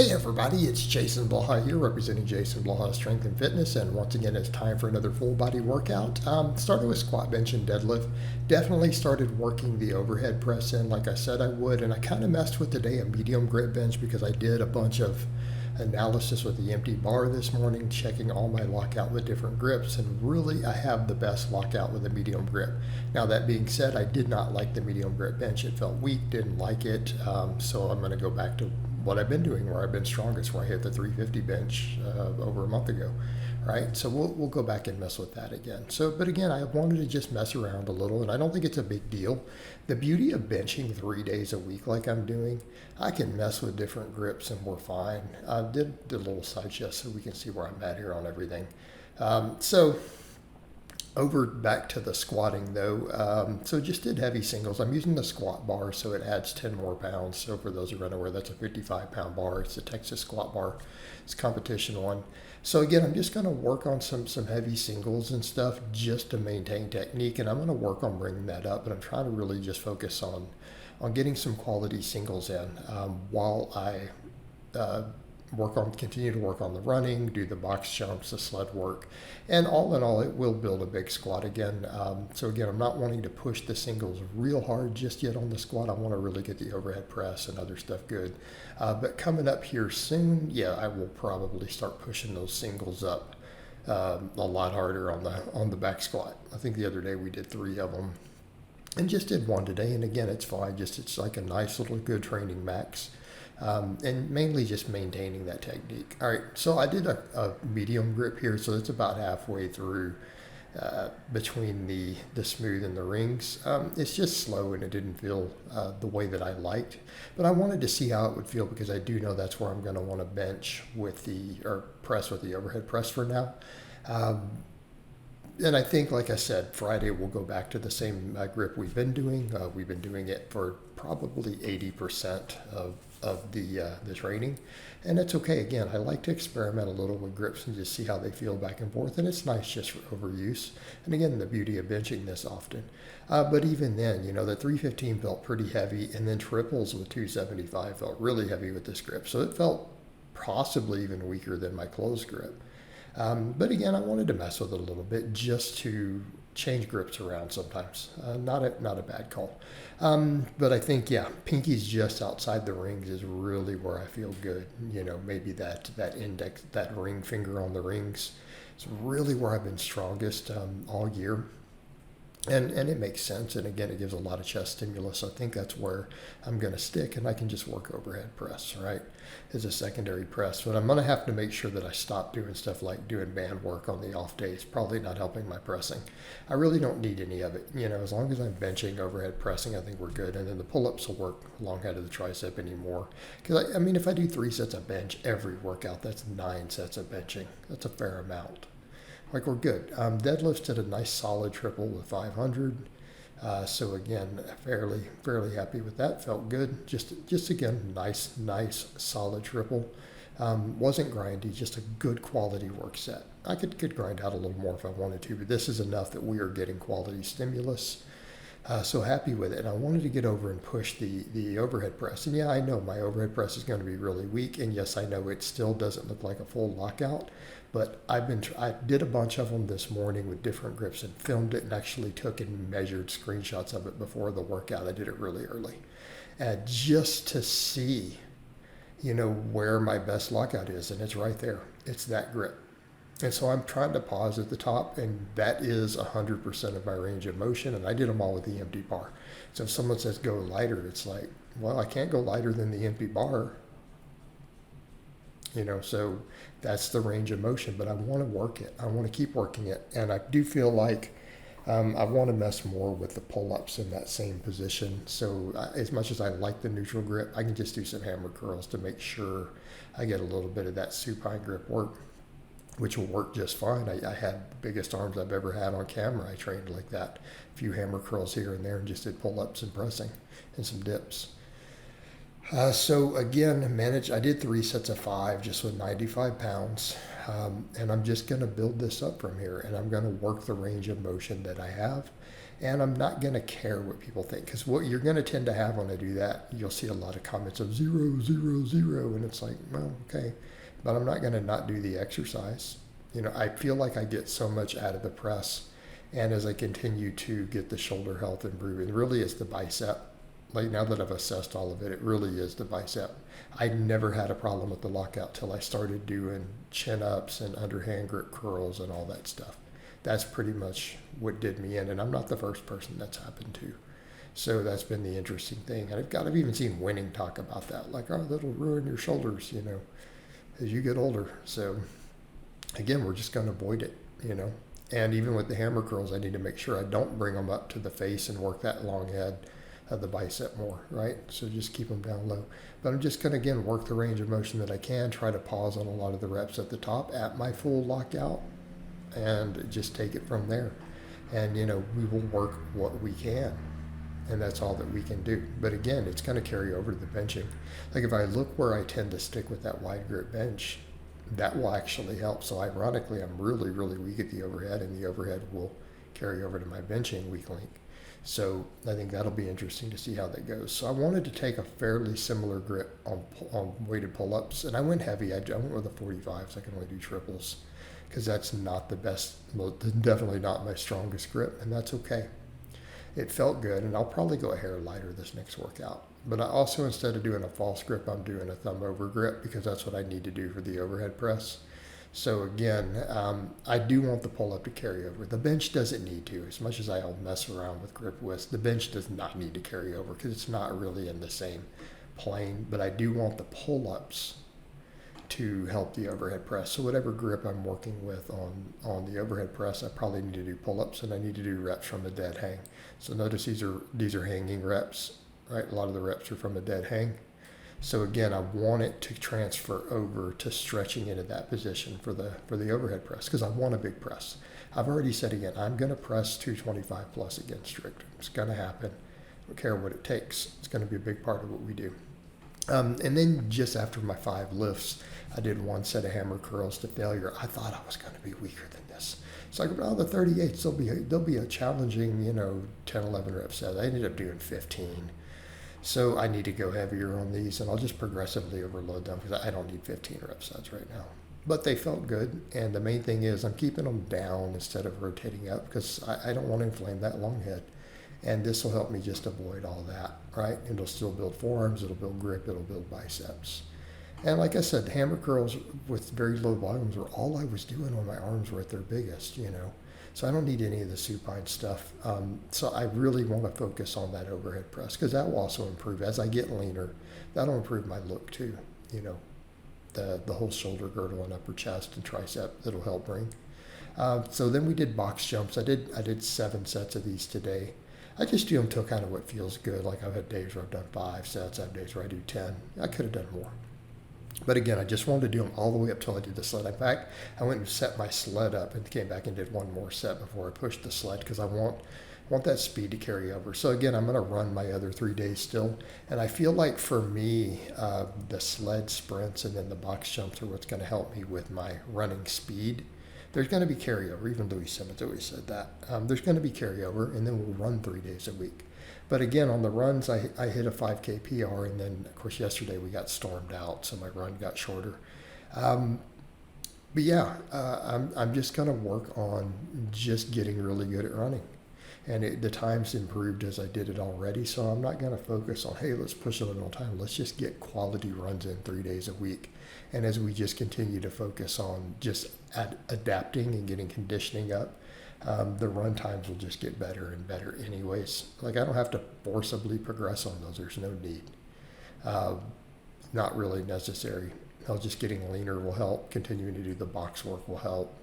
Hey everybody, it's Jason Blaha here, representing Jason Blaha Strength and Fitness, and once again it's time for another full body workout. Started with squat, bench, and deadlift. Definitely started working the overhead press in like I said I would, and I kind of messed with today a medium grip bench because I did a bunch of analysis with the empty bar this morning, checking all my lockout with different grips, and really I have the best lockout with a medium grip. Now that being said, I did not like the medium grip bench. It felt weak, didn't like it, so I'm going to go back to what I've been doing, where I've been strongest, where I hit the 350 bench over a month ago, right? So we'll go back and mess with that again. But again, I wanted to just mess around a little, and I don't think it's a big deal. The beauty of benching 3 days a week like I'm doing, I can mess with different grips and we're fine. I did a little side chest so we can see where I'm at here on everything. So over back to the squatting though, so just did heavy singles. I'm using the squat bar, so it adds 10 more pounds. So for those who are unaware, that's a 55-pound bar. It's a Texas squat bar. It's a competition one. So again, I'm just going to work on some heavy singles and stuff just to maintain technique, and I'm going to work on bringing that up. But I'm trying to really just focus on getting some quality singles in while I continue to work on the running, do the box jumps, the sled work, and all in all, it will build a big squat again. So again, I'm not wanting to push the singles real hard just yet on the squat. I want to really get the overhead press and other stuff good. But coming up here soon, yeah, I will probably start pushing those singles up a lot harder on the back squat. I think the other day we did 3 of them, and just did 1 today. And again, it's fine. It's like a nice little good training max. And mainly just maintaining that technique. All right, so I did a medium grip here, so it's about halfway through between the smooth and the rings. It's just slow and it didn't feel the way that I liked, but I wanted to see how it would feel because I do know that's where I'm going to want to bench or press with the overhead press for now. And I think, like I said, Friday we'll go back to the same grip we've been doing. We've been doing it for probably 80% of the training, and it's okay. Again, I like to experiment a little with grips and just see how they feel back and forth, and it's nice just for overuse. And again, the beauty of benching this often. But even then, the 315 felt pretty heavy, and then triples with 275 felt really heavy with this grip, so it felt possibly even weaker than my closed grip. But again, I wanted to mess with it a little bit just to change grips around sometimes. Not a bad call. But I think, yeah, pinky's just outside the rings is really where I feel good. Maybe that index, that ring finger on the rings is really where I've been strongest all year. And it makes sense. And again, it gives a lot of chest stimulus. I think that's where I'm going to stick, and I can just work overhead press, right, as a secondary press. But I'm going to have to make sure that I stop doing stuff like doing band work on the off days. Probably not helping my pressing. I really don't need any of it. As long as I'm benching, overhead pressing, I think we're good. And then the pull-ups will work long head of the tricep anymore. Because, if I do 3 sets of bench every workout, that's 9 sets of benching. That's a fair amount. Like, we're good. Deadlifts did a nice solid triple with 500. So again, fairly happy with that. Felt good. Just again, nice solid triple. Wasn't grindy, just a good quality work set. I could grind out a little more if I wanted to, but this is enough that we are getting quality stimulus. So happy with it. And I wanted to get over and push the overhead press. And yeah, I know my overhead press is going to be really weak. And yes, I know it still doesn't look like a full lockout. But I did a bunch of them this morning with different grips and filmed it and actually took and measured screenshots of it before the workout. I did it really early. Just to see, where my best lockout is. And it's right there. It's that grip. And so I'm trying to pause at the top, and that is 100% of my range of motion, and I did them all with the empty bar. So if someone says go lighter, it's like, well, I can't go lighter than the empty bar. So that's the range of motion, but I want to work it. I want to keep working it, and I do feel like I want to mess more with the pull-ups in that same position. So as much as I like the neutral grip, I can just do some hammer curls to make sure I get a little bit of that supine grip work, which will work just fine. I had the biggest arms I've ever had on camera. I trained like that. A few hammer curls here and there and just did pull-ups and pressing and some dips. So again, I did 3 sets of 5 just with 95 pounds. And I'm just going to build this up from here, and I'm going to work the range of motion that I have. And I'm not going to care what people think, because what you're going to tend to have when I do that, you'll see a lot of comments of 0, 0, 0. And it's like, well, okay, but I'm not going to not do the exercise. I feel like I get so much out of the press. And as I continue to get the shoulder health improving, it really is the bicep. Like now that I've assessed all of it, it really is the bicep. I never had a problem with the lockout till I started doing chin ups and underhand grip curls and all that stuff. That's pretty much what did me in, and I'm not the first person that's happened to. So that's been the interesting thing. And I've even seen Winning talk about that, like, oh, that'll ruin your shoulders, as you get older. So again, we're just going to avoid it, And even with the hammer curls, I need to make sure I don't bring them up to the face and work that long head of the bicep more, right? So just keep them down low. But I'm just going to, again, work the range of motion that I can, try to pause on a lot of the reps at the top at my full lockout, and just take it from there. And, we will work what we can, and that's all that we can do. But again, it's going to carry over to the benching. Like if I look where I tend to stick with that wide grip bench, that will actually help. So ironically, I'm really, really weak at the overhead, and the overhead will carry over to my benching weak link. So I think that'll be interesting to see how that goes. So I wanted to take a fairly similar grip on weighted pull-ups, and I went heavy. I went with a 45, so I can only do triples, because that's not the best, definitely not my strongest grip, and that's okay. It felt good, and I'll probably go a hair lighter this next workout. But I also, instead of doing a false grip, I'm doing a thumb over grip, because that's what I need to do for the overhead press. So again, I do want the pull-up to carry over. The bench doesn't need to. As much as I'll mess around with grip widths, the bench does not need to carry over, because it's not really in the same plane. But I do want the pull-ups to help the overhead press. So whatever grip I'm working with on the overhead press, I probably need to do pull-ups, and I need to do reps from a dead hang. So notice these are hanging reps, right? A lot of the reps are from a dead hang. So again, I want it to transfer over to stretching into that position for the overhead press, because I want a big press. I've already said again, I'm going to press 225 plus again strict. It's going to happen. I don't care what it takes. It's going to be a big part of what we do. And then just after my 5 lifts, I did 1 set of hammer curls to failure. I thought I was going to be weaker than this. So I go, oh, the 38s, they'll be a challenging, 10, 11 rep set. I ended up doing 15. So I need to go heavier on these, and I'll just progressively overload them, because I don't need 15 rep sets right now. But they felt good, and the main thing is I'm keeping them down instead of rotating up, because I don't want to inflame that long head. And this will help me just avoid all that, right? It'll still build forearms, it'll build grip, it'll build biceps. And like I said, hammer curls with very low volumes were all I was doing when my arms were at their biggest, So I don't need any of the supine stuff. So I really want to focus on that overhead press, because that will also improve. As I get leaner, that'll improve my look too. The whole shoulder girdle and upper chest and tricep, that'll help bring. So then we did box jumps. I did 7 sets of these today. I just do them till kind of what feels good. Like I've had days where I've done 5 sets. I have days where I do 10. I could have done more. But again, I just wanted to do them all the way up till I did the sled. In fact, I went and set my sled up and came back and did 1 more set before I pushed the sled, because I want that speed to carry over. So again, I'm going to run my other 3 days still. And I feel like for me, the sled sprints and then the box jumps are what's going to help me with my running speed. There's going to be carryover, even Louis Simmons always said that. There's going to be carryover, and then we'll run 3 days a week. But again, on the runs, I hit a 5K PR, and then, of course, yesterday we got stormed out, so my run got shorter. But yeah, I'm just going to work on just getting really good at running. And the time's improved as I did it already, so I'm not going to focus on, hey, let's push it a little time. Let's just get quality runs in 3 days a week. And as we just continue to focus on just adapting and getting conditioning up, the run times will just get better and better anyways. Like I don't have to forcibly progress on those. There's no need. Not really necessary. Just getting leaner will help. Continuing to do the box work will help.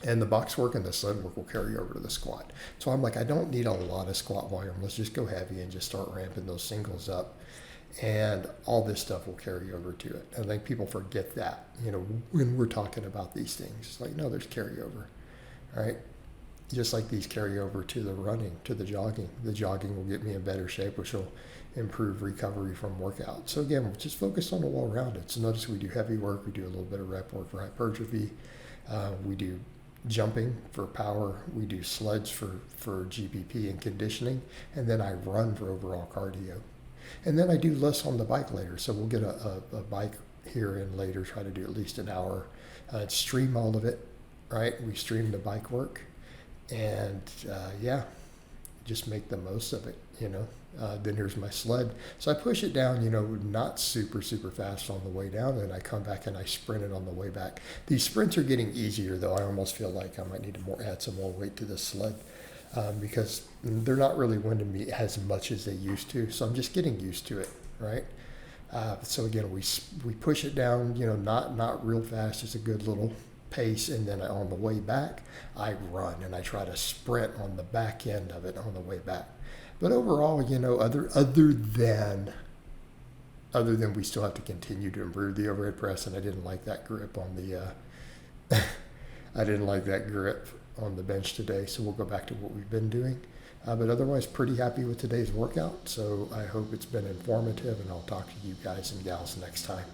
And the box work and the sled work will carry over to the squat. So I'm like, I don't need a lot of squat volume. Let's just go heavy and just start ramping those singles up. And all this stuff will carry over to it. I think people forget that, when we're talking about these things. It's like, no, there's carryover, right? Just like these carry over to the running, to the jogging. The jogging will get me in better shape, which will improve recovery from workout. So again, we'll just focus on the well-rounded. So notice we do heavy work. We do a little bit of rep work for hypertrophy. We do jumping for power. We do sleds for GPP and conditioning. And then I run for overall cardio. And then I do less on the bike later. So we'll get a bike here and later, try to do at least an hour. Stream all of it, right? We stream the bike work. And yeah, just make the most of it, you know. Then here's my sled. So I push it down, you know, not super fast on the way down, and I come back and I sprint it on the way back. These sprints are getting easier, though. I almost feel like I might need to add some more weight to this sled because they're not really winding me as much as they used to. So I'm just getting used to it, right? So again, we push it down, you know, not real fast, just a good little pace, and then on the way back, I run and I try to sprint on the back end of it on the way back. But overall, you know, other than we still have to continue to improve the overhead press, and I didn't like that grip on the I didn't like that grip on the bench today, so we'll go back to what we've been doing. But otherwise, pretty happy with today's workout. So I hope it's been informative, and I'll talk to you guys and gals next time.